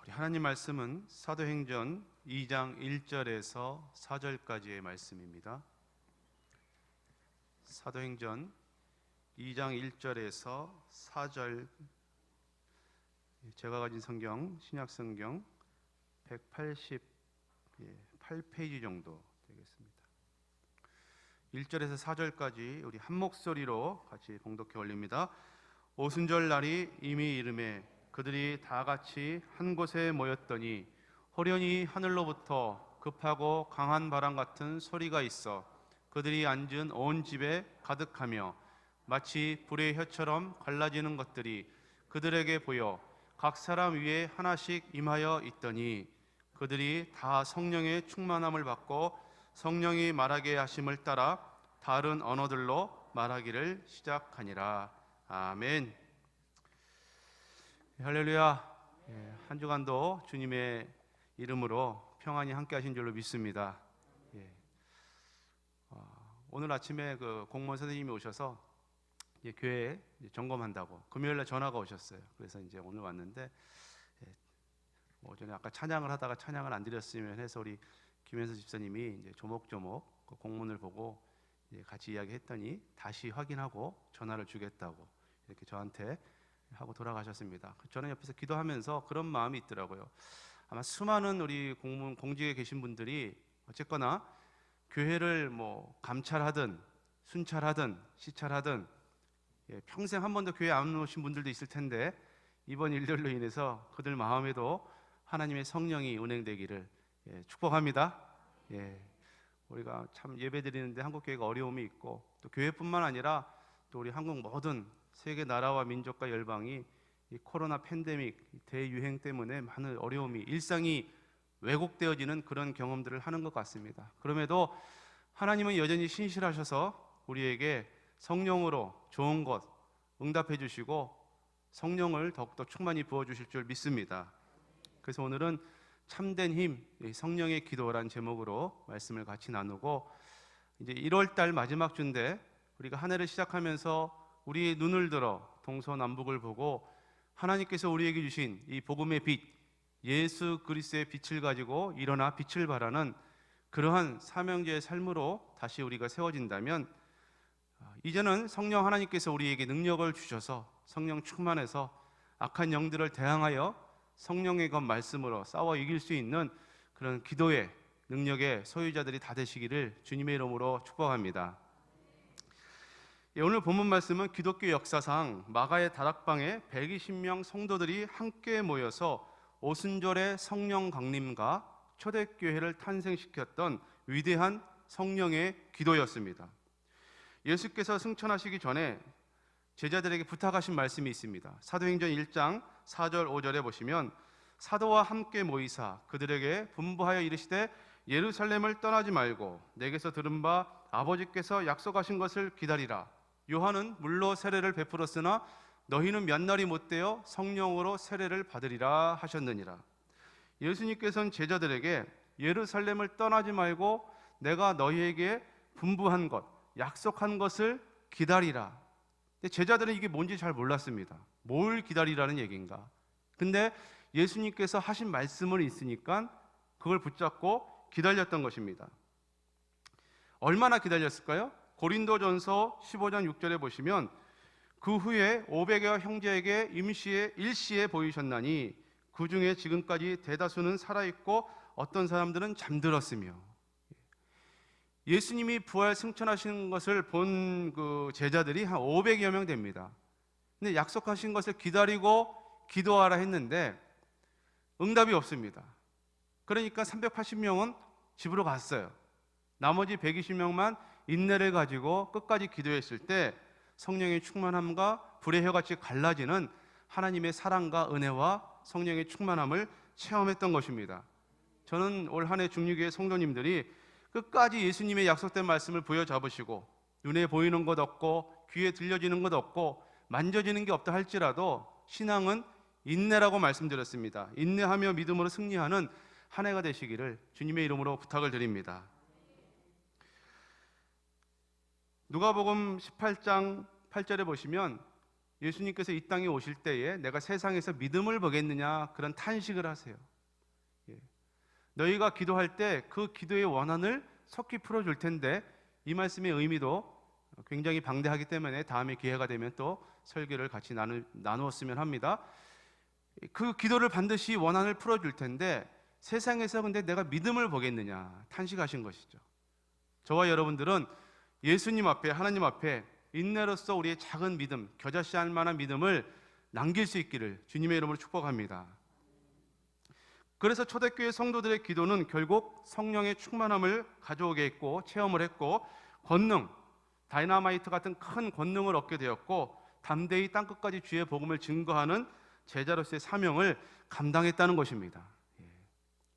하나님 말씀은 사도행전 2장 1절에서 4절까지의 말씀입니다. 사도행전 2장 1절에서 4절, 제가 가진 성경, 신약성경 188페이지 정도 되겠습니다. 1절에서 4절까지 우리 한 목소리로 같이 봉독해 올립니다. 오순절 날이 이미 이르매 그들이 다 같이 한 곳에 모였더니 호련히 하늘로부터 급하고 강한 바람 같은 소리가 있어 그들이 앉은 온 집에 가득하며 마치 불의 혀처럼 갈라지는 것들이 그들에게 보여 각 사람 위에 하나씩 임하여 있더니 그들이 다 성령의 충만함을 받고 성령이 말하게 하심을 따라 다른 언어들로 말하기를 시작하니라. 아멘. 할렐루야. 한 주간도 주님의 이름으로 평안히 함께 하신 줄로 믿습니다. 오늘 아침에 그 공무원 선생님이 오셔서 교회 점검한다고 금요일날 전화가 오셨어요. 그래서 이제 오늘 왔는데 오전에 아까 찬양을 하다가 찬양을 안 드렸으면 해서 우리 김현수 집사님이 이제 조목조목 그 공문을 보고 같이 이야기했더니 다시 확인하고 전화를 주겠다고 이렇게 저한테 하고 돌아가셨습니다. 저는 옆에서 기도하면서 그런 마음이 있더라고요. 아마 수많은 우리 공직에 계신 분들이 어쨌거나 교회를 감찰하든 순찰하든 시찰하든 평생 한 번도 교회 안 오신 분들도 있을 텐데 이번 일들로 인해서 그들 마음에도 하나님의 성령이 운행되기를 축복합니다. 우리가 참 예배드리는데 한국 교회가 어려움이 있고 또 교회뿐만 아니라 또 우리 한국 모든 세계 나라와 민족과 열방이 이 코로나 팬데믹 대유행 때문에 많은 어려움이 일상이 왜곡되어지는 그런 경험들을 하는 것 같습니다. 그럼에도 하나님은 여전히 신실하셔서 우리에게 성령으로 좋은 것 응답해 주시고 성령을 더욱더 충만히 부어주실 줄 믿습니다. 그래서 오늘은 참된 힘, 성령의 기도라는 제목으로 말씀을 같이 나누고 이제 1월달 마지막 주인데 우리가 한 해를 시작하면서 우리의 눈을 들어 동서남북을 보고 하나님께서 우리에게 주신 이 복음의 빛, 예수 그리스도의 빛을 가지고 일어나 빛을 발하는 그러한 사명자의 삶으로 다시 우리가 세워진다면 이제는 성령 하나님께서 우리에게 능력을 주셔서 성령 충만해서 악한 영들을 대항하여 성령의 것 말씀으로 싸워 이길 수 있는 그런 기도의 능력의 소유자들이 다 되시기를 주님의 이름으로 축복합니다. 오늘 본문 말씀은 기독교 역사상 마가의 다락방에 120명 성도들이 함께 모여서 오순절의 성령 강림과 초대교회를 탄생시켰던 위대한 성령의 기도였습니다. 예수께서 승천하시기 전에 제자들에게 부탁하신 말씀이 있습니다. 사도행전 1장 4절 5절에 보시면 사도와 함께 모이사 그들에게 분부하여 이르시되 예루살렘을 떠나지 말고 내게서 들은 바 아버지께서 약속하신 것을 기다리라. 요한은 물로 세례를 베풀었으나 너희는 몇 날이 못되어 성령으로 세례를 받으리라 하셨느니라. 예수님께서는 제자들에게 예루살렘을 떠나지 말고 내가 너희에게 분부한 것, 약속한 것을 기다리라. 근데 제자들은 이게 뭔지 잘 몰랐습니다. 뭘 기다리라는 얘기인가? 근데 예수님께서 하신 말씀은 있으니까 그걸 붙잡고 기다렸던 것입니다. 얼마나 기다렸을까요? 고린도전서 15장 6절에 보시면 그 후에 500여 형제에게 임시에 일시에 보이셨나니 그 중에 지금까지 대다수는 살아있고 어떤 사람들은 잠들었으며 예수님이 부활 승천하신 것을 본 그 제자들이 한 500여 명 됩니다. 근데 약속하신 것을 기다리고 기도하라 했는데 응답이 없습니다. 그러니까 380명은 집으로 갔어요. 나머지 120명만 인내를 가지고 끝까지 기도했을 때 성령의 충만함과 불의 혀같이 갈라지는 하나님의 사랑과 은혜와 성령의 충만함을 체험했던 것입니다. 저는 올 한 해 중류교회 성도님들이 끝까지 예수님의 약속된 말씀을 부여잡으시고 눈에 보이는 것 없고 귀에 들려지는 것 없고 만져지는 게 없다 할지라도 신앙은 인내라고 말씀드렸습니다. 인내하며 믿음으로 승리하는 한 해가 되시기를 주님의 이름으로 부탁을 드립니다. 누가복음 18장 8절에 보시면 예수님께서 이 땅에 오실 때에 내가 세상에서 믿음을 보겠느냐 그런 탄식을 하세요. 너희가 기도할 때 그 기도의 원한을 속히 풀어줄 텐데, 이 말씀의 의미도 굉장히 방대하기 때문에 다음에 기회가 되면 또 설교를 같이 나누었으면 합니다. 그 기도를 반드시 원한을 풀어줄 텐데 세상에서 근데 내가 믿음을 보겠느냐 탄식하신 것이죠. 저와 여러분들은 예수님 앞에, 하나님 앞에 인내로서 우리의 작은 믿음, 겨자씨알 만한 믿음을 남길 수 있기를 주님의 이름으로 축복합니다. 그래서 초대교회 성도들의 기도는 결국 성령의 충만함을 가져오게 했고, 체험을 했고, 권능, 다이너마이트 같은 큰 권능을 얻게 되었고, 담대히 땅끝까지 주의 복음을 증거하는 제자로서의 사명을 감당했다는 것입니다.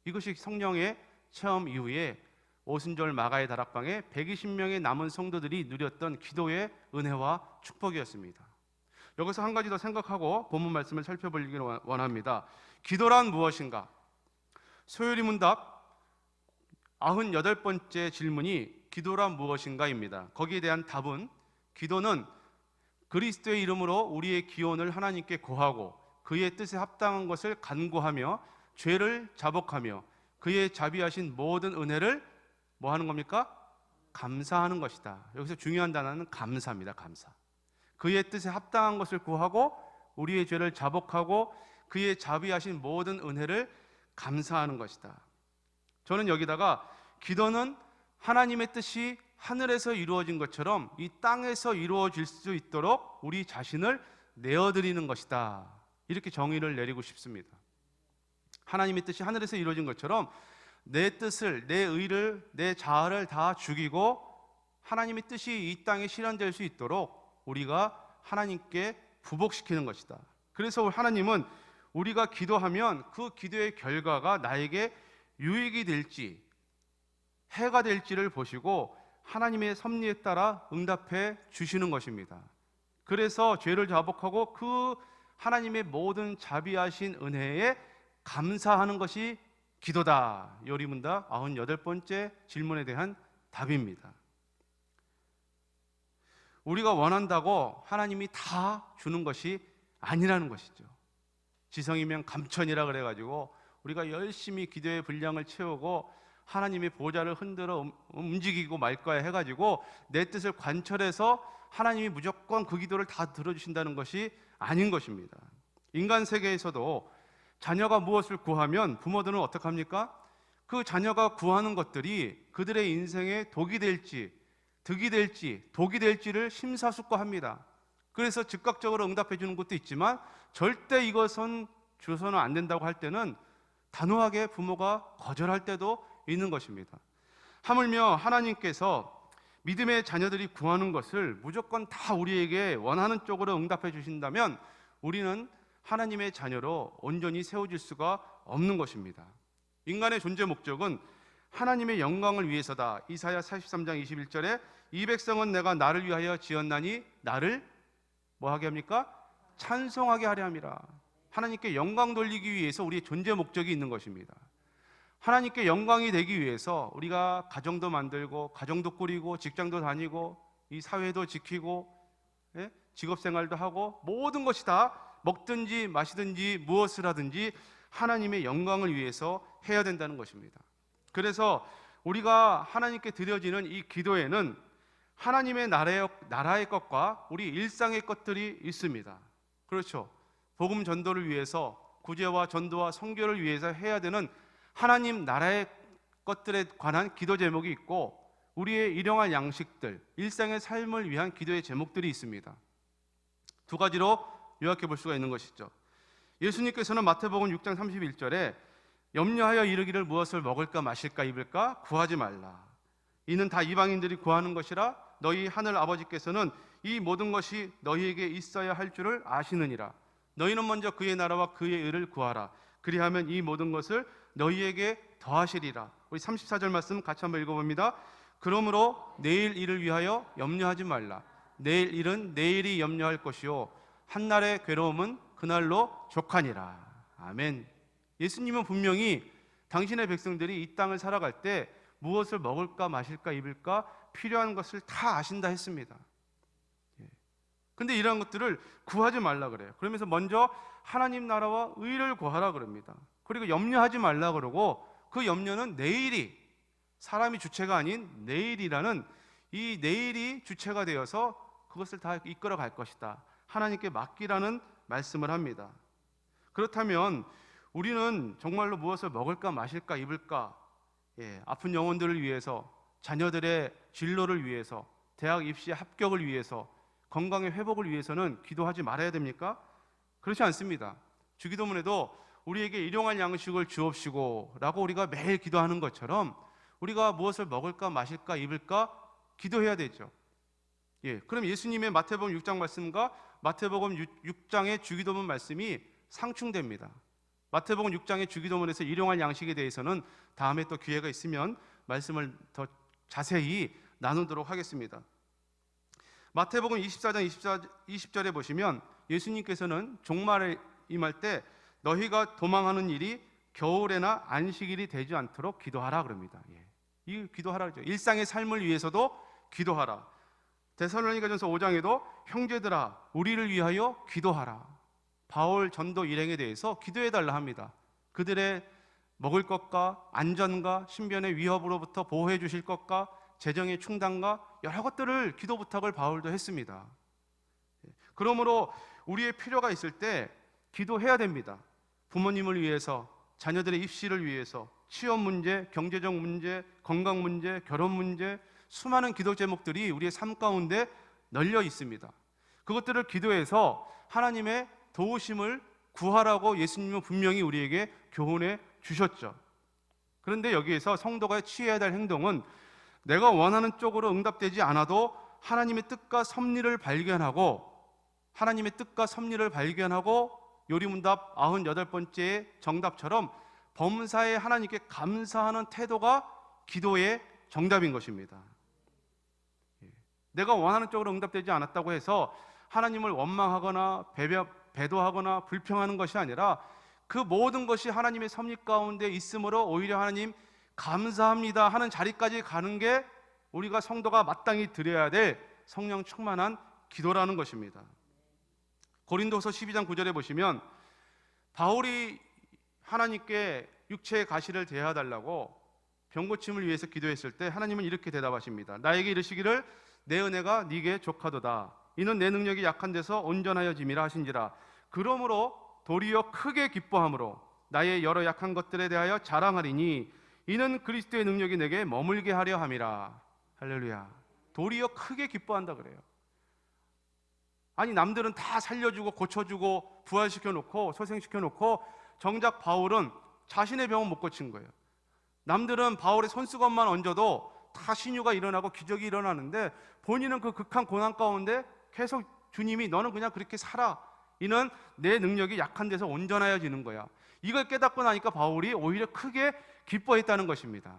이것이 성령의 체험 이후에 오순절 마가의 다락방에 120명의 남은 성도들이 누렸던 기도의 은혜와 축복이었습니다. 여기서 한 가지 더 생각하고 본문 말씀을 살펴보기를 원합니다. 기도란 무엇인가? 소요리 문답 98번째 질문이 기도란 무엇인가입니다. 거기에 대한 답은, 기도는 그리스도의 이름으로 우리의 기원을 하나님께 고하고 그의 뜻에 합당한 것을 간구하며 죄를 자복하며 그의 자비하신 모든 은혜를 뭐 하는 겁니까? 감사하는 것이다. 여기서 중요한 단어는 감사입니다. 감사. 그의 뜻에 합당한 것을 구하고 우리의 죄를 자복하고 그의 자비하신 모든 은혜를 감사하는 것이다. 저는 여기다가 기도는 하나님의 뜻이 하늘에서 이루어진 것처럼 이 땅에서 이루어질 수 있도록 우리 자신을 내어드리는 것이다, 이렇게 정의를 내리고 싶습니다. 하나님의 뜻이 하늘에서 이루어진 것처럼 내 뜻을, 내 의를, 내 자아를 다 죽이고 하나님의 뜻이 이 땅에 실현될 수 있도록 우리가 하나님께 부복시키는 것이다. 그래서 하나님은 우리가 기도하면 그 기도의 결과가 나에게 유익이 될지 해가 될지를 보시고 하나님의 섭리에 따라 응답해 주시는 것입니다. 그래서 죄를 자복하고 그 하나님의 모든 자비하신 은혜에 감사하는 것이 기도다. 요리문답 98번째 질문에 대한 답입니다. 우리가 원한다고 하나님이 다 주는 것이 아니라는 것이죠. 지성이면 감천이라 그래가지고 우리가 열심히 기도의 분량을 채우고 하나님의 보좌를 흔들어 움직이고 말 거야 해가지고 내 뜻을 관철해서 하나님이 무조건 그 기도를 다 들어주신다는 것이 아닌 것입니다. 인간 세계에서도 자녀가 무엇을 구하면 부모들은 어떻게 합니까? 그 자녀가 구하는 것들이 그들의 인생에 독이 될지 득이 될지 독이 될지를 심사숙고합니다. 그래서 즉각적으로 응답해 주는 것도 있지만 절대 이것은 줘서는 안 된다고 할 때는 단호하게 부모가 거절할 때도 있는 것입니다. 하물며 하나님께서 믿음의 자녀들이 구하는 것을 무조건 다 우리에게 원하는 쪽으로 응답해 주신다면 우리는 하나님의 자녀로 온전히 세워질 수가 없는 것입니다. 인간의 존재 목적은 하나님의 영광을 위해서다. 이사야 43장 21절에 이 백성은 내가 나를 위하여 지었나니 나를 뭐하게 합니까? 찬송하게 하려 함이라. 하나님께 영광 돌리기 위해서 우리의 존재 목적이 있는 것입니다. 하나님께 영광이 되기 위해서 우리가 가정도 만들고 가정도 꾸리고 직장도 다니고 이 사회도 지키고 직업생활도 하고 모든 것이 다 먹든지 마시든지 무엇을 하든지 하나님의 영광을 위해서 해야 된다는 것입니다. 그래서 우리가 하나님께 드려지는 이 기도에는 하나님의 나라의 것과 우리 일상의 것들이 있습니다. 그렇죠. 복음 전도를 위해서 구제와 전도와 선교를 위해서 해야 되는 하나님 나라의 것들에 관한 기도 제목이 있고 우리의 일용할 양식들, 일상의 삶을 위한 기도의 제목들이 있습니다. 두 가지로 요약해 볼 수가 있는 것이죠. 예수님께서는 마태복음 6장 31절에 염려하여 이르기를 무엇을 먹을까 마실까 입을까 구하지 말라. 이는 다 이방인들이 구하는 것이라 너희 하늘 아버지께서는 이 모든 것이 너희에게 있어야 할 줄을 아시느니라. 너희는 먼저 그의 나라와 그의 의를 구하라. 그리하면 이 모든 것을 너희에게 더하시리라. 우리 34절 말씀 같이 한번 읽어봅니다. 그러므로 내일 일을 위하여 염려하지 말라. 내일 일은 내일이 염려할 것이요 한날의 괴로움은 그날로 족하니라. 아멘. 예수님은 분명히 당신의 백성들이 이 땅을 살아갈 때 무엇을 먹을까 마실까 입을까 필요한 것을 다 아신다 했습니다. 근데 이러한 것들을 구하지 말라 그래요. 그러면서 먼저 하나님 나라와 의를 구하라 그럽니다. 그리고 염려하지 말라 그러고, 그 염려는 내일이, 사람이 주체가 아닌 내일이라는 이 내일이 주체가 되어서 그것을 다 이끌어 갈 것이다, 하나님께 맡기라는 말씀을 합니다. 그렇다면 우리는 정말로 무엇을 먹을까 마실까 입을까, 아픈 영혼들을 위해서, 자녀들의 진로를 위해서, 대학 입시 합격을 위해서, 건강의 회복을 위해서는 기도하지 말아야 됩니까? 그렇지 않습니다. 주기도문에도 우리에게 일용할 양식을 주옵시고 라고 우리가 매일 기도하는 것처럼 우리가 무엇을 먹을까 마실까 입을까 기도해야 되죠. 그럼 예수님의 마태복음 6장 말씀과 마태복음 6장의 주기도문 말씀이 상충됩니다. 마태복음 6장의 주기도문에서 일용할 양식에 대해서는 다음에 또 기회가 있으면 말씀을 더 자세히 나누도록 하겠습니다. 마태복음 24장 20절에 보시면 예수님께서는 종말에 임할 때 너희가 도망하는 일이 겨울에나 안식일이 되지 않도록 기도하라 그럽니다. 이 기도하라 그러죠. 일상의 삶을 위해서도 기도하라. 데살로니가전서 5장에도 형제들아 우리를 위하여 기도하라. 바울 전도 일행에 대해서 기도해달라 합니다. 그들의 먹을 것과 안전과 신변의 위협으로부터 보호해 주실 것과 재정의 충당과 여러 것들을 기도 부탁을 바울도 했습니다. 그러므로 우리의 필요가 있을 때 기도해야 됩니다. 부모님을 위해서, 자녀들의 입시를 위해서, 취업 문제, 경제적 문제, 건강 문제, 결혼 문제, 수많은 기도 제목들이 우리의 삶 가운데 널려 있습니다. 그것들을 기도해서 하나님의 도우심을 구하라고 예수님은 분명히 우리에게 교훈해 주셨죠. 그런데 여기에서 성도가 취해야 될 행동은 내가 원하는 쪽으로 응답되지 않아도 하나님의 뜻과 섭리를 발견하고, 하나님의 뜻과 섭리를 발견하고 요리문답 98번째 정답처럼 범사에 하나님께 감사하는 태도가 기도의 정답인 것입니다. 내가 원하는 쪽으로 응답되지 않았다고 해서 하나님을 원망하거나 배도하거나 불평하는 것이 아니라 그 모든 것이 하나님의 섭리 가운데 있으므로 오히려 하나님 감사합니다 하는 자리까지 가는 게 우리가 성도가 마땅히 드려야 될 성령 충만한 기도라는 것입니다. 고린도서 12장 9절에 보시면 바울이 하나님께 육체의 가시를 대하달라고 병고침을 위해서 기도했을 때 하나님은 이렇게 대답하십니다. 나에게 이르시기를 내 은혜가 네게 족하도다. 이는 내 능력이 약한 데서 온전하여 짐이라 하신지라. 그러므로 도리어 크게 기뻐함으로 나의 여러 약한 것들에 대하여 자랑하리니 이는 그리스도의 능력이 내게 머물게 하려 함이라. 할렐루야. 도리어 크게 기뻐한다 그래요. 아니 남들은 다 살려주고 고쳐주고 부활시켜놓고 소생시켜놓고 정작 바울은 자신의 병은 못 고친 거예요. 남들은 바울의 손수건만 얹어도 다 신유가 일어나고 기적이 일어나는데 본인은 그 극한 고난 가운데 계속 주님이 너는 그냥 그렇게 살아, 이는 내 능력이 약한 데서 온전하여지는 거야. 이걸 깨닫고 나니까 바울이 오히려 크게 기뻐했다는 것입니다.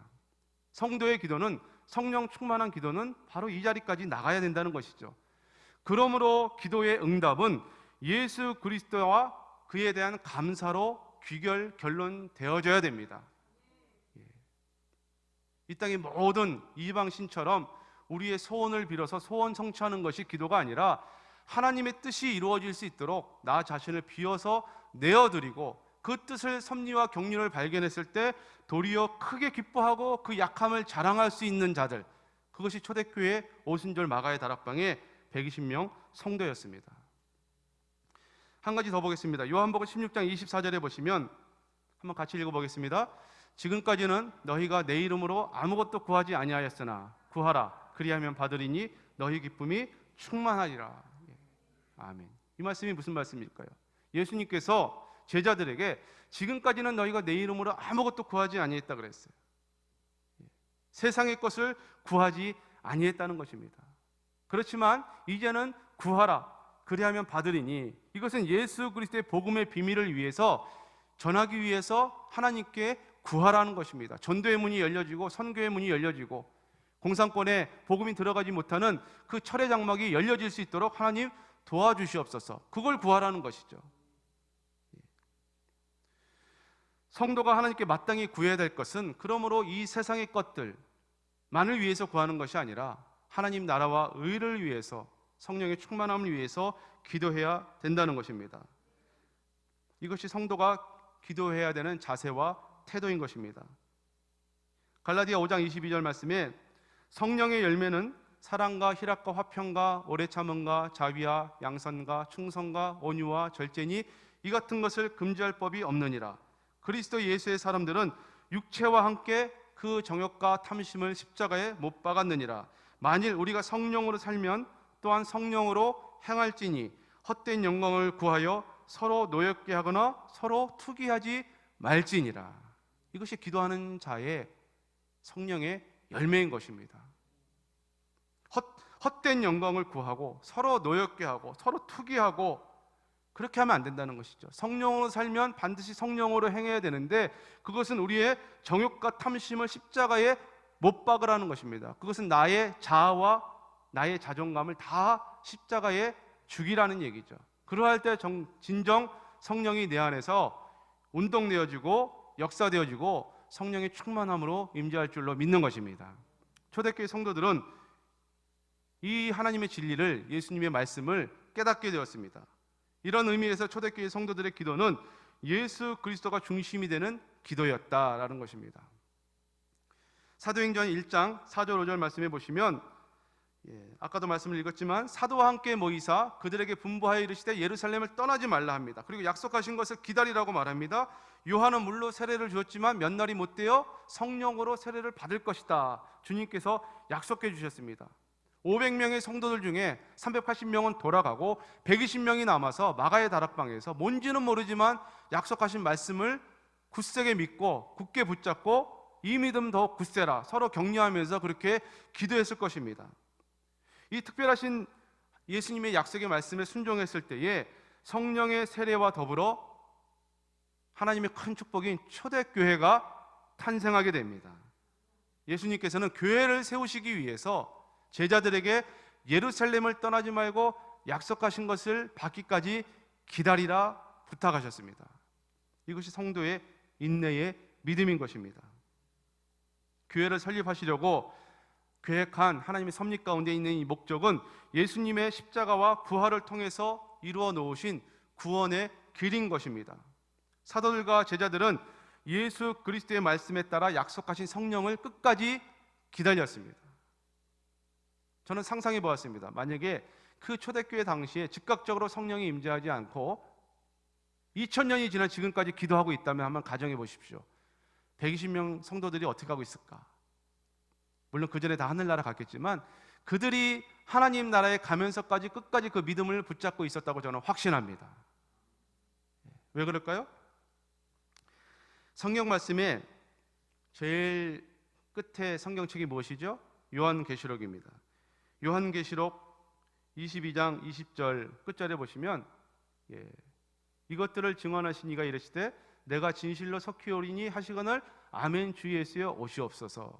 성도의 기도는, 성령 충만한 기도는 바로 이 자리까지 나가야 된다는 것이죠. 그러므로 기도의 응답은 예수 그리스도와 그에 대한 감사로 결론되어져야 됩니다. 이 땅의 모든 이방신처럼 우리의 소원을 빌어서 소원 성취하는 것이 기도가 아니라 하나님의 뜻이 이루어질 수 있도록 나 자신을 비워서 내어드리고 그 뜻을 섭리와 경륜을 발견했을 때 도리어 크게 기뻐하고 그 약함을 자랑할 수 있는 자들, 그것이 초대교회 오순절 마가의 다락방의 120명 성도였습니다. 한 가지 더 보겠습니다. 요한복음 16장 24절에 보시면 한번 같이 읽어보겠습니다. 지금까지는 너희가 내 이름으로 아무것도 구하지 아니하였으나 구하라 그리하면 받으리니 너희 기쁨이 충만하리라. 아멘. 이 말씀이 무슨 말씀일까요? 예수님께서 제자들에게 지금까지는 너희가 내 이름으로 아무것도 구하지 아니했다 그랬어요. 세상의 것을 구하지 아니했다는 것입니다. 그렇지만 이제는 구하라 그리하면 받으리니, 이것은 예수 그리스도의 복음의 비밀을 위해서 전하기 위해서 하나님께 구하라는 것입니다. 전도의 문이 열려지고 선교의 문이 열려지고 공산권에 복음이 들어가지 못하는 그 철의 장막이 열려질 수 있도록 하나님 도와주시옵소서. 그걸 구하라는 것이죠. 성도가 하나님께 마땅히 구해야 될 것은 그러므로 이 세상의 것들만을 위해서 구하는 것이 아니라 하나님 나라와 의를 위해서, 성령의 충만함을 위해서 기도해야 된다는 것입니다. 이것이 성도가 기도해야 되는 자세와 태도인 것입니다. 갈라디아 5장 22절 말씀에 성령의 열매는 사랑과 희락과 화평과 오래 참음과 자비와 양선과 충성과 온유와 절제니 이 같은 것을 금지할 법이 없느니라. 그리스도 예수의 사람들은 육체와 함께 그 정욕과 탐심을 십자가에 못 박았느니라. 만일 우리가 성령으로 살면 또한 성령으로 행할지니 헛된 영광을 구하여 서로 노엽게 하거나 서로 투기하지 말지니라. 이것이 기도하는 자의 성령의 열매인 것입니다. 헛된 영광을 구하고 서로 노엽게 하고 서로 투기하고 그렇게 하면 안 된다는 것이죠. 성령으로 살면 반드시 성령으로 행해야 되는데 그것은 우리의 정욕과 탐심을 십자가에 못 박으라는 것입니다. 그것은 나의 자아와 나의 자존감을 다 십자가에 죽이라는 얘기죠. 그러할 때 진정 성령이 내 안에서 운동되어지고 역사되어지고 성령의 충만함으로 임재할 줄로 믿는 것입니다. 초대교회 성도들은 이 하나님의 진리를, 예수님의 말씀을 깨닫게 되었습니다. 이런 의미에서 초대교회 성도들의 기도는 예수 그리스도가 중심이 되는 기도였다라는 것입니다. 사도행전 1장 4절 5절 말씀해 보시면 아까도 말씀을 읽었지만 사도와 함께 모이사 그들에게 분부하여 이르시되 예루살렘을 떠나지 말라 합니다. 그리고 약속하신 것을 기다리라고 말합니다. 요한은 물로 세례를 주었지만 몇 날이 못 되어 성령으로 세례를 받을 것이다. 주님께서 약속해 주셨습니다. 500명의 성도들 중에 380명은 돌아가고 120명이 남아서 마가의 다락방에서 뭔지는 모르지만 약속하신 말씀을 굳세게 믿고 굳게 붙잡고 이 믿음 더 굳세라 서로 격려하면서 그렇게 기도했을 것입니다. 이 특별하신 예수님의 약속의 말씀에 순종했을 때에 성령의 세례와 더불어 하나님의 큰 축복인 초대교회가 탄생하게 됩니다. 예수님께서는 교회를 세우시기 위해서 제자들에게 예루살렘을 떠나지 말고 약속하신 것을 받기까지 기다리라 부탁하셨습니다. 이것이 성도의 인내의 믿음인 것입니다. 교회를 설립하시려고 계획한 하나님의 섭리 가운데 있는 이 목적은 예수님의 십자가와 부활을 통해서 이루어 놓으신 구원의 길인 것입니다. 사도들과 제자들은 예수 그리스도의 말씀에 따라 약속하신 성령을 끝까지 기다렸습니다. 저는 상상해 보았습니다. 만약에 그 초대교회 당시에 즉각적으로 성령이 임재하지 않고 2000년이 지난 지금까지 기도하고 있다면 한번 가정해 보십시오. 120명 성도들이 어떻게 하고 있을까? 물론 그 전에 다 하늘나라 갔겠지만 그들이 하나님 나라에 가면서까지 끝까지 그 믿음을 붙잡고 있었다고 저는 확신합니다. 왜 그럴까요? 성경 말씀에 제일 끝에 성경책이 무엇이죠? 요한계시록입니다. 요한계시록 22장 20절 끝절에 보시면 이것들을 증언하신 이가 이르시되 내가 진실로 속히 오리니 하시거늘 아멘 주 예수여 오시옵소서.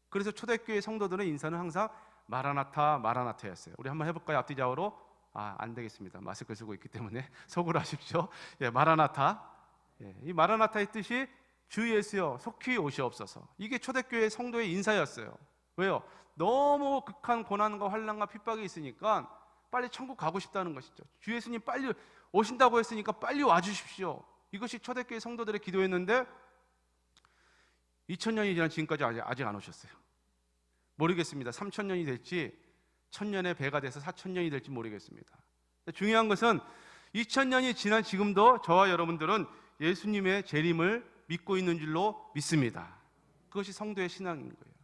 그래서 초대교회 성도들의 인사는 항상 마라나타 마라나타였어요. 우리 한번 해볼까요? 앞뒤 좌우로? 안 되겠습니다. 마스크 쓰고 있기 때문에 속으로 하십시오. 마라나타. 이 마라나타의 뜻이 주 예수여 속히 오시옵소서. 이게 초대교회 성도의 인사였어요. 왜요? 너무 극한 고난과 환난과 핍박이 있으니까 빨리 천국 가고 싶다는 것이죠. 주 예수님 빨리 오신다고 했으니까 빨리 와주십시오. 이것이 초대교회 성도들의 기도였는데 2000년이 지난 지금까지 아직 안 오셨어요. 모르겠습니다. 3000년이 될지 1000년의 배가 돼서 4000년이 될지 모르겠습니다. 중요한 것은 2000년이 지난 지금도 저와 여러분들은 예수님의 재림을 믿고 있는 줄로 믿습니다. 그것이 성도의 신앙인 거예요.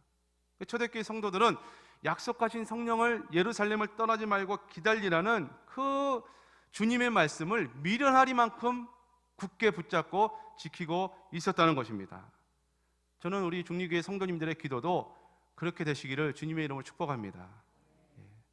초대교회 성도들은 약속하신 성령을 예루살렘을 떠나지 말고 기다리라는 그 주님의 말씀을 미련하리만큼 굳게 붙잡고 지키고 있었다는 것입니다. 저는 우리 중리교회 성도님들의 기도도 그렇게 되시기를 주님의 이름으로 축복합니다.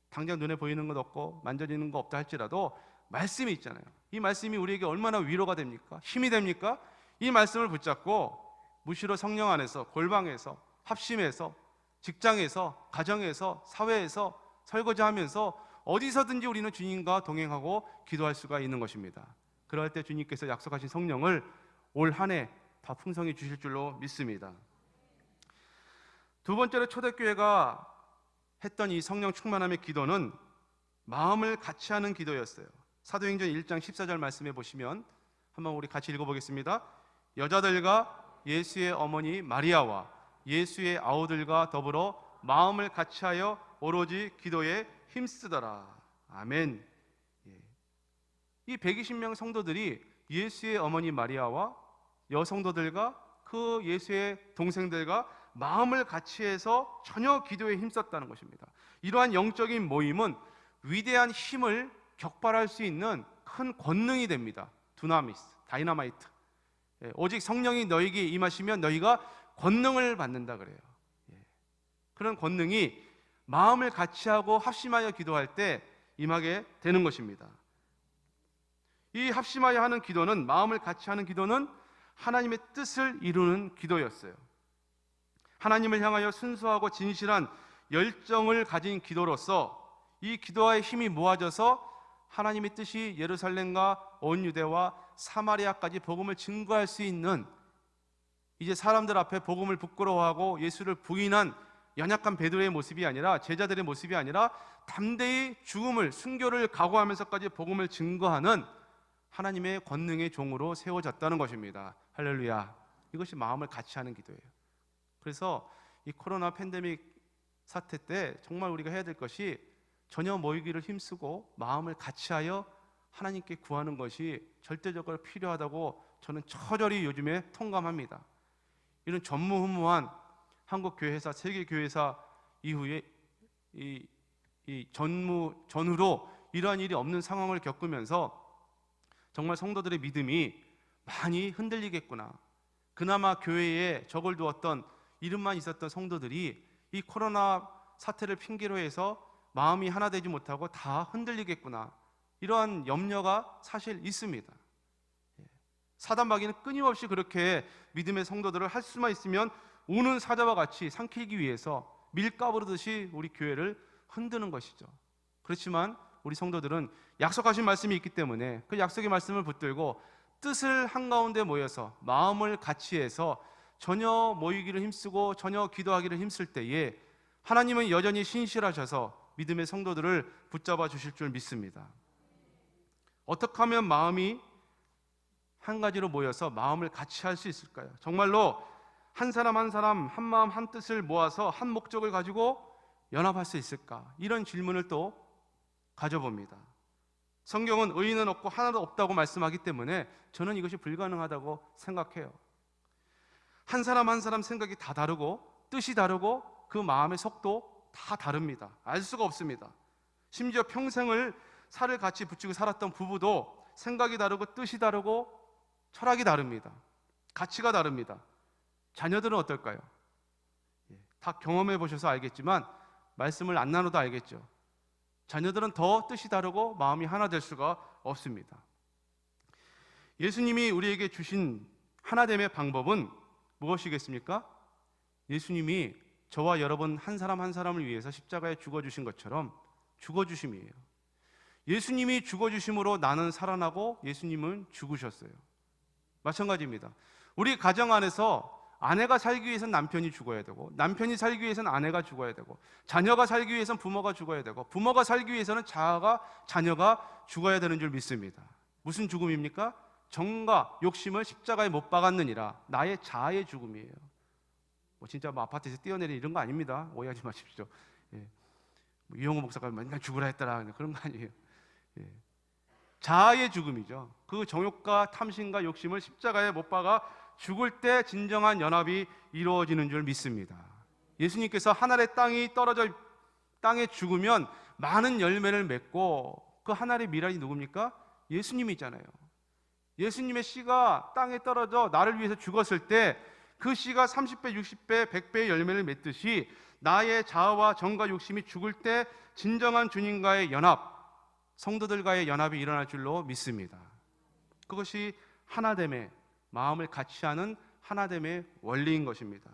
당장 눈에 보이는 것 없고 만져지는 거 없다 할지라도 말씀이 있잖아요. 이 말씀이 우리에게 얼마나 위로가 됩니까? 힘이 됩니까? 이 말씀을 붙잡고 무시로 성령 안에서 골방에서 합심해서 직장에서 가정에서 사회에서 설거지하면서 어디서든지 우리는 주님과 동행하고 기도할 수가 있는 것입니다. 그럴 때 주님께서 약속하신 성령을 올 한 해 다 풍성히 주실 줄로 믿습니다. 두 번째로 초대교회가 했던 이 성령 충만함의 기도는 마음을 같이 하는 기도였어요. 사도행전 1장 14절 말씀해 보시면 한번 우리 같이 읽어보겠습니다. 여자들과 예수의 어머니 마리아와 예수의 아우들과 더불어 마음을 같이하여 오로지 기도에 힘쓰더라. 아멘. 이 120명 성도들이 예수의 어머니 마리아와 여성도들과 그 예수의 동생들과 마음을 같이해서 전혀 기도에 힘썼다는 것입니다. 이러한 영적인 모임은 위대한 힘을 격발할 수 있는 큰 권능이 됩니다. 두나미스, 다이너마이트. 오직 성령이 너희에게 임하시면 너희가 권능을 받는다 그래요. 그런 권능이 마음을 같이하고 합심하여 기도할 때 임하게 되는 것입니다. 이 합심하여 하는 기도는, 마음을 같이 하는 기도는 하나님의 뜻을 이루는 기도였어요. 하나님을 향하여 순수하고 진실한 열정을 가진 기도로서 이 기도와의 힘이 모아져서 하나님의 뜻이 예루살렘과 온 유대와 사마리아까지 복음을 증거할 수 있는, 이제 사람들 앞에 복음을 부끄러워하고 예수를 부인한 연약한 베드로의 모습이 아니라, 제자들의 모습이 아니라 담대히 죽음을, 순교를 각오하면서까지 복음을 증거하는 하나님의 권능의 종으로 세워졌다는 것입니다. 할렐루야. 이것이 마음을 같이 하는 기도예요. 그래서 이 코로나 팬데믹 사태 때 정말 우리가 해야 될 것이 전혀 모이기를 힘쓰고 마음을 같이하여 하나님께 구하는 것이 절대적으로 필요하다고 저는 처절히 요즘에 통감합니다. 이런 전무후무한 한국 교회사, 세계 교회사 이후에 전후로 이러한 일이 없는 상황을 겪으면서 정말 성도들의 믿음이 많이 흔들리겠구나. 그나마 교회에 적을 두었던, 이름만 있었던 성도들이 이 코로나 사태를 핑계로 해서 마음이 하나 되지 못하고 다 흔들리겠구나. 이러한 염려가 사실 있습니다. 사단마귀는 끊임없이 그렇게 믿음의 성도들을 할 수만 있으면 우는 사자와 같이 삼키기 위해서 밀가부르듯이 우리 교회를 흔드는 것이죠. 그렇지만 우리 성도들은 약속하신 말씀이 있기 때문에 그 약속의 말씀을 붙들고 뜻을 한가운데 모여서 마음을 같이해서 전혀 모이기를 힘쓰고 전혀 기도하기를 힘쓸 때에 하나님은 여전히 신실하셔서 믿음의 성도들을 붙잡아 주실 줄 믿습니다. 어떻게 하면 마음이 한 가지로 모여서 마음을 같이 할 수 있을까요? 정말로 한 사람 한 사람 한 마음 한 뜻을 모아서 한 목적을 가지고 연합할 수 있을까? 이런 질문을 또 가져봅니다. 성경은 의인은 없고 하나도 없다고 말씀하기 때문에 저는 이것이 불가능하다고 생각해요. 한 사람 한 사람 생각이 다 다르고 뜻이 다르고 그 마음의 속도 다 다릅니다. 알 수가 없습니다. 심지어 평생을 살을 같이 붙이고 살았던 부부도 생각이 다르고 뜻이 다르고 철학이 다릅니다. 가치가 다릅니다. 자녀들은 어떨까요? 다 경험해 보셔서 알겠지만 말씀을 안 나눠도 알겠죠. 자녀들은 더 뜻이 다르고 마음이 하나 될 수가 없습니다. 예수님이 우리에게 주신 하나됨의 방법은 무엇이겠습니까? 예수님이 저와 여러분 한 사람 한 사람을 위해서 십자가에 죽어주신 것처럼 죽어주심이에요. 예수님이 죽어주심으로 나는 살아나고 예수님은 죽으셨어요. 마찬가지입니다. 우리 가정 안에서 아내가 살기 위해서는 남편이 죽어야 되고, 남편이 살기 위해서는 아내가 죽어야 되고, 자녀가 살기 위해서는 부모가 죽어야 되고, 부모가 살기 위해서는 자녀가 죽어야 되는 줄 믿습니다. 무슨 죽음입니까? 정과 욕심을 십자가에 못 박았느니라. 나의 자아의 죽음이에요. 진짜 아파트에서 뛰어내리는 이런 거 아닙니다. 오해하지 마십시오. 이용호 목사가 맨날 죽으라 했더라, 그런 거 아니에요. 자아의 죽음이죠. 그 정욕과 탐심과 욕심을 십자가에 못 박아 죽을 때 진정한 연합이 이루어지는 줄 믿습니다. 예수님께서 하늘의 땅이 떨어져 땅에 죽으면 많은 열매를 맺고, 그 하늘의 미랄이 누굽니까? 예수님이잖아요. 예수님의 씨가 땅에 떨어져 나를 위해서 죽었을 때 그 씨가 30배, 60배, 100배의 열매를 맺듯이 나의 자아와 정과 욕심이 죽을 때 진정한 주님과의 연합, 성도들과의 연합이 일어날 줄로 믿습니다. 그것이 하나됨의, 마음을 같이 하는 하나됨의 원리인 것입니다.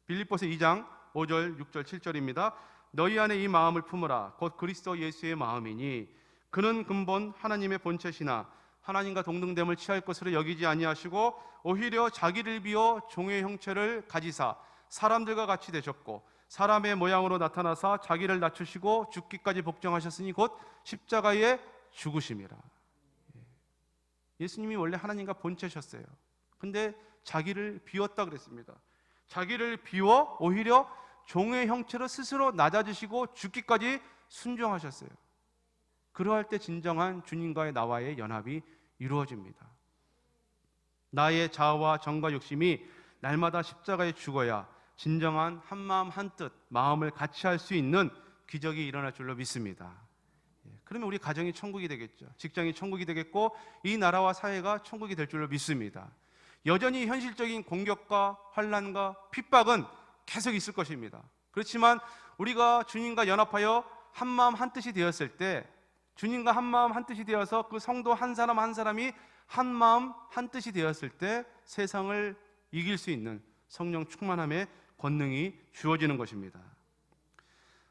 빌립보서 2장 5절, 6절, 7절입니다. 너희 안에 이 마음을 품으라. 곧 그리스도 예수의 마음이니 그는 근본 하나님의 본체시나 하나님과 동등됨을 취할 것으로 여기지 아니하시고 오히려 자기를 비워 종의 형체를 가지사 사람들과 같이 되셨고 사람의 모양으로 나타나사 자기를 낮추시고 죽기까지 복종하셨으니 곧 십자가에 죽으심이라. 예수님이 원래 하나님과 본체셨어요. 근데 자기를 비웠다 그랬습니다. 자기를 비워 오히려 종의 형체로 스스로 낮아지시고 죽기까지 순종하셨어요. 그러할 때 진정한 주님과의 나와의 연합이 이루어집니다. 나의 자아와 정과 욕심이 날마다 십자가에 죽어야 진정한 한마음 한뜻 마음을 같이 할 수 있는 기적이 일어날 줄로 믿습니다. 그러면 우리 가정이 천국이 되겠죠. 직장이 천국이 되겠고 이 나라와 사회가 천국이 될 줄로 믿습니다. 여전히 현실적인 공격과 환난과 핍박은 계속 있을 것입니다. 그렇지만 우리가 주님과 연합하여 한마음 한뜻이 되었을 때, 주님과 한마음 한뜻이 되어서 그 성도 한 사람 한 사람이 한마음 한뜻이 되었을 때 세상을 이길 수 있는 성령 충만함의 권능이 주어지는 것입니다.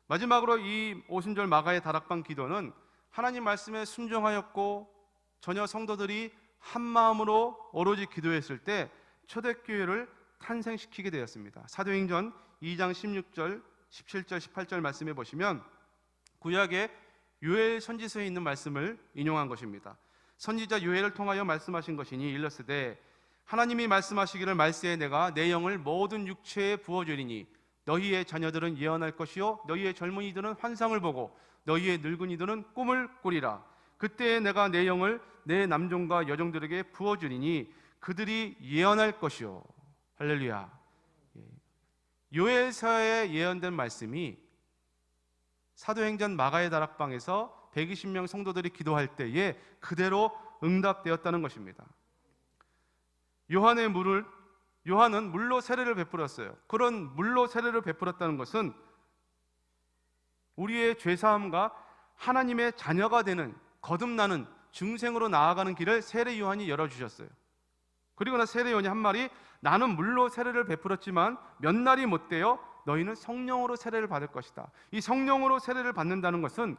마지막으로 이 오순절 마가의 다락방 기도는 하나님 말씀에 순종하였고 전혀 성도들이 한마음으로 오로지 기도했을 때 초대교회를 탄생시키게 되었습니다. 사도행전 2장 16절, 17절, 18절 말씀해 보시면 구약의 요엘 선지서에 있는 말씀을 인용한 것입니다. 선지자 요엘을 통하여 말씀하신 것이니 일렀으되 하나님이 말씀하시기를 말세에 내가 내 영을 모든 육체에 부어주리니 너희의 자녀들은 예언할 것이요 너희의 젊은이들은 환상을 보고 너희의 늙은이들은 꿈을 꾸리라. 그때에 내가 내 영을 내 남종과 여종들에게 부어주리니 그들이 예언할 것이요. 할렐루야. 요엘서에 예언된 말씀이 사도행전 마가의 다락방에서 120명 성도들이 기도할 때에 그대로 응답되었다는 것입니다. 요한은 물로 세례를 베풀었어요. 그런 물로 세례를 베풀었다는 것은 우리의 죄사함과 하나님의 자녀가 되는 거듭나는 중생으로 나아가는 길을 세례 요한이 열어주셨어요. 그리고 나 세례 요한이 한 말이 나는 물로 세례를 베풀었지만 몇 날이 못 되어 너희는 성령으로 세례를 받을 것이다. 이 성령으로 세례를 받는다는 것은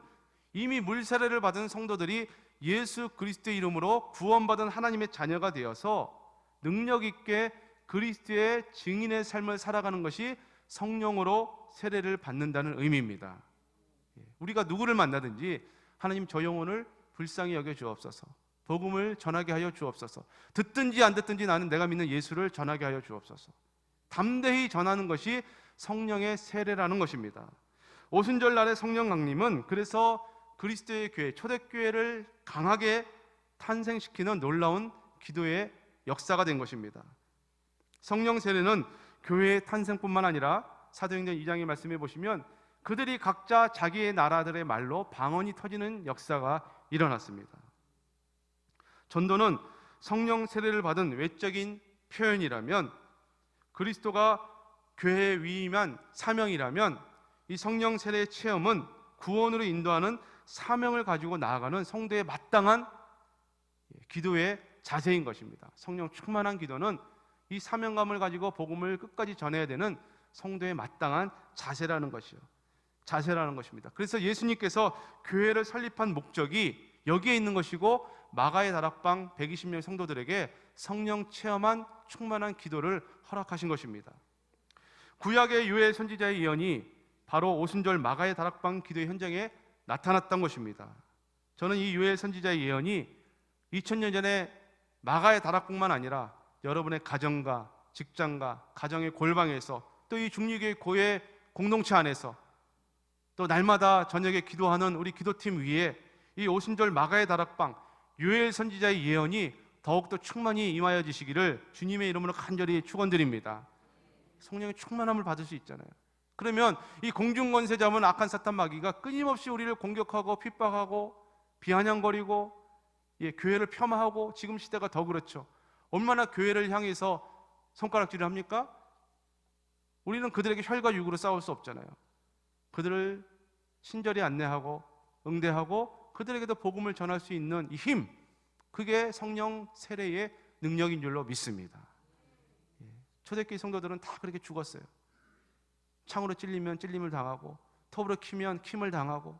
이미 물 세례를 받은 성도들이 예수 그리스도의 이름으로 구원받은 하나님의 자녀가 되어서 능력 있게 그리스도의 증인의 삶을 살아가는 것이 성령으로 세례를 받는다는 의미입니다. 우리가 누구를 만나든지 하나님 저 영혼을 불쌍히 여겨 주옵소서, 복음을 전하게 하여 주옵소서, 듣든지 안 듣든지 나는 내가 믿는 예수를 전하게 하여 주옵소서, 담대히 전하는 것이 성령의 세례라는 것입니다. 오순절 날의 성령 강림은 그래서 그리스도의 교회, 초대교회를 강하게 탄생시키는 놀라운 기도의 역사가 된 것입니다. 성령 세례는 교회의 탄생뿐만 아니라 사도행전 2장에 말씀해 보시면 그들이 각자 자기의 나라들의 말로 방언이 터지는 역사가 일어났습니다. 전도는 성령 세례를 받은 외적인 표현이라면, 그리스도가 교회에 위임한 사명이라면, 이 성령 세례의 체험은 구원으로 인도하는 사명을 가지고 나아가는 성도의 마땅한 기도의 자세인 것입니다. 성령 충만한 기도는 이 사명감을 가지고 복음을 끝까지 전해야 되는 성도의 마땅한 자세라는 것입니다. 그래서 예수님께서 교회를 설립한 목적이 여기에 있는 것이고 마가의 다락방 120명 성도들에게 성령 체험한 충만한 기도를 허락하신 것입니다. 구약의 요엘 선지자의 예언이 바로 오순절 마가의 다락방 기도의 현장에 나타났던 것입니다. 저는 이 요엘 선지자의 예언이 2000년 전에 마가의 다락방만 아니라 여러분의 가정과 직장과 가정의 골방에서 또 이 중리교회 고의 공동체 안에서 또 날마다 저녁에 기도하는 우리 기도팀 위에 이 오순절 마가의 다락방 요엘 선지자의 예언이 더욱더 충만히 임하여지시기를 주님의 이름으로 간절히 축원드립니다. 성령의 충만함을 받을 수 있잖아요. 그러면 이 공중권세 잡은 악한 사탄 마귀가 끊임없이 우리를 공격하고 핍박하고 비아냥거리고 교회를 폄하하고, 지금 시대가 더 그렇죠. 얼마나 교회를 향해서 손가락질을 합니까? 우리는 그들에게 혈과 육으로 싸울 수 없잖아요. 그들을 친절히 안내하고 응대하고 그들에게도 복음을 전할 수 있는 이 힘, 그게 성령 세례의 능력인 줄로 믿습니다. 초대교회 성도들은 다 그렇게 죽었어요. 창으로 찔리면 찔림을 당하고, 톱으로 키면 킴을 당하고,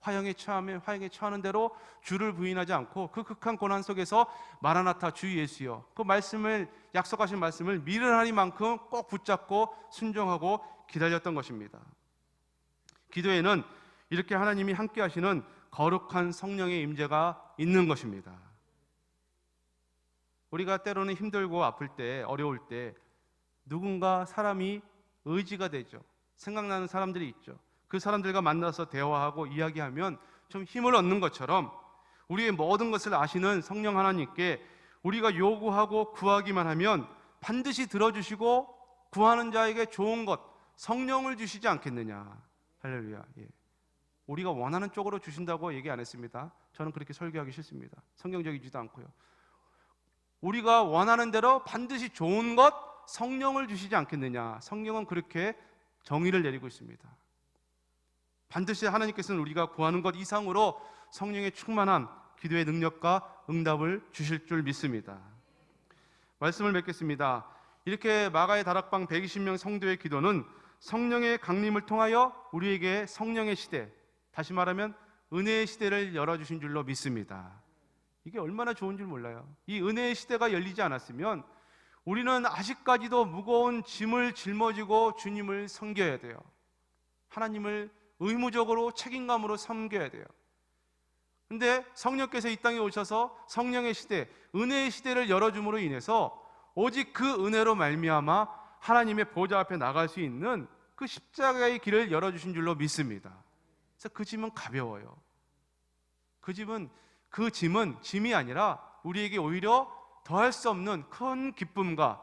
화형에 처하면 화형에 처하는 대로 주를 부인하지 않고 그 극한 고난 속에서 마라나타 주 예수여, 그 말씀을, 약속하신 말씀을 미련하니만큼 꼭 붙잡고 순종하고 기다렸던 것입니다. 기도에는 이렇게 하나님이 함께 하시는 거룩한 성령의 임재가 있는 것입니다. 우리가 때로는 힘들고 아플 때, 어려울 때 누군가 사람이 의지가 되죠. 생각나는 사람들이 있죠. 그 사람들과 만나서 대화하고 이야기하면 좀 힘을 얻는 것처럼 우리의 모든 것을 아시는 성령 하나님께 우리가 요구하고 구하기만 하면 반드시 들어주시고 구하는 자에게 좋은 것, 성령을 주시지 않겠느냐. 할렐루야. 예. 우리가 원하는 쪽으로 주신다고 얘기 안 했습니다. 저는 그렇게 설교하기 싫습니다. 성경적이지도 않고요. 우리가 원하는 대로 반드시 좋은 것, 성령을 주시지 않겠느냐. 성경은 그렇게 정의를 내리고 있습니다. 반드시 하나님께서는 우리가 구하는 것 이상으로 성령의 충만한 기도의 능력과 응답을 주실 줄 믿습니다. 말씀을 맺겠습니다. 이렇게 마가의 다락방 120명 성도의 기도는 성령의 강림을 통하여 우리에게 성령의 시대, 다시 말하면 은혜의 시대를 열어주신 줄로 믿습니다. 이게 얼마나 좋은 줄 몰라요. 이 은혜의 시대가 열리지 않았으면 우리는 아직까지도 무거운 짐을 짊어지고 주님을 섬겨야 돼요. 하나님을 의무적으로 책임감으로 섬겨야 돼요. 근데 성령께서 이 땅에 오셔서 성령의 시대, 은혜의 시대를 열어줌으로 인해서 오직 그 은혜로 말미암아 하나님의 보좌 앞에 나갈 수 있는 그 십자가의 길을 열어주신 줄로 믿습니다. 그래서 그 짐은 가벼워요. 그 짐은 짐이 아니라 우리에게 오히려 더할 수 없는 큰 기쁨과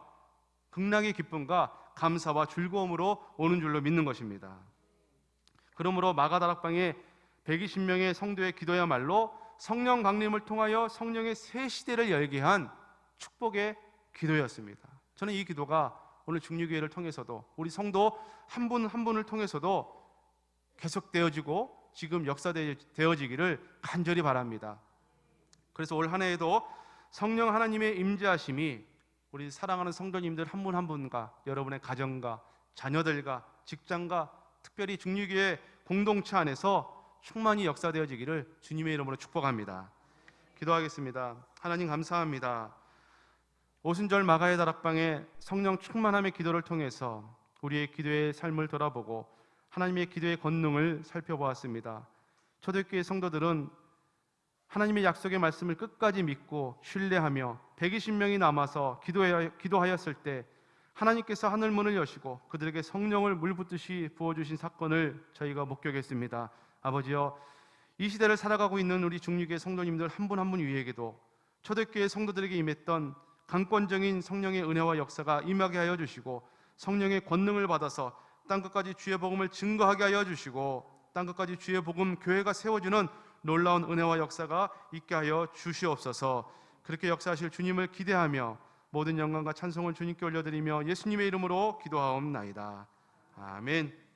극락의 기쁨과 감사와 즐거움으로 오는 줄로 믿는 것입니다. 그러므로 마가다락방의 120명의 성도의 기도야말로 성령 강림을 통하여 성령의 새 시대를 열게 한 축복의 기도였습니다. 저는 이 기도가 오늘 중류교회를 통해서도 우리 성도 한 분 한 분을 통해서도 계속되어지고 지금 역사되어지기를 간절히 바랍니다. 그래서 올 한 해에도 성령 하나님의 임재하심이 우리 사랑하는 성도님들 한 분 한 분과 여러분의 가정과 자녀들과 직장과 특별히 중류교회 공동체 안에서 충만히 역사되어지기를 주님의 이름으로 축복합니다. 기도하겠습니다. 하나님 감사합니다. 오순절 마가의 다락방에 성령 충만함의 기도를 통해서 우리의 기도의 삶을 돌아보고 하나님의 기도의 권능을 살펴보았습니다. 초대교회 성도들은 하나님의 약속의 말씀을 끝까지 믿고 신뢰하며 120명이 남아서 기도하였을 때 하나님께서 하늘 문을 여시고 그들에게 성령을 물붓듯이 부어주신 사건을 저희가 목격했습니다. 아버지여, 이 시대를 살아가고 있는 우리 중류교회 성도님들 한 분 한 분 위에게도 초대교회 성도들에게 임했던 강권적인 성령의 은혜와 역사가 임하게 하여 주시고 성령의 권능을 받아서 땅끝까지 주의 복음을 증거하게 하여 주시고 땅끝까지 주의 복음 교회가 세워지는 놀라운 은혜와 역사가 있게 하여 주시옵소서. 그렇게 역사하실 주님을 기대하며 모든 영광과 찬송을 주님께 올려드리며 예수님의 이름으로 기도하옵나이다. 아멘.